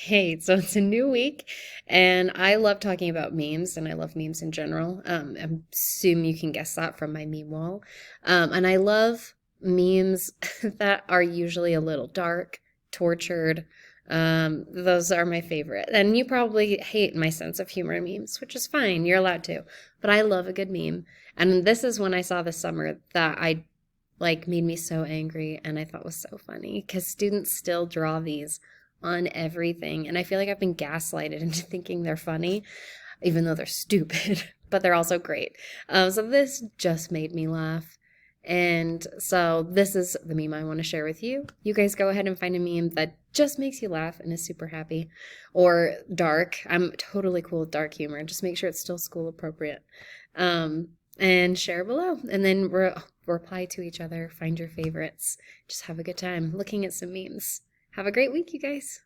Okay, so it's a new week, and I love talking about memes, and I love memes in general. I assume you can guess that from my meme wall. And I love memes that are usually a little dark, tortured. Those are my favorite. And you probably hate my sense of humor memes, which is fine. You're allowed to. But I love a good meme. And this is when I saw this summer that I like made me so angry and I thought was so funny because students still draw these on everything. And I feel like I've been gaslighted into thinking they're funny, even though they're stupid, but they're also great. So this just made me laugh. And so this is the meme I want to share with you. You guys go ahead and find a meme that just makes you laugh and is super happy or dark. I'm totally cool with dark humor. Just make sure it's still school appropriate. And share below and then reply to each other. Find your favorites. Just have a good time looking at some memes. Have a great week, you guys.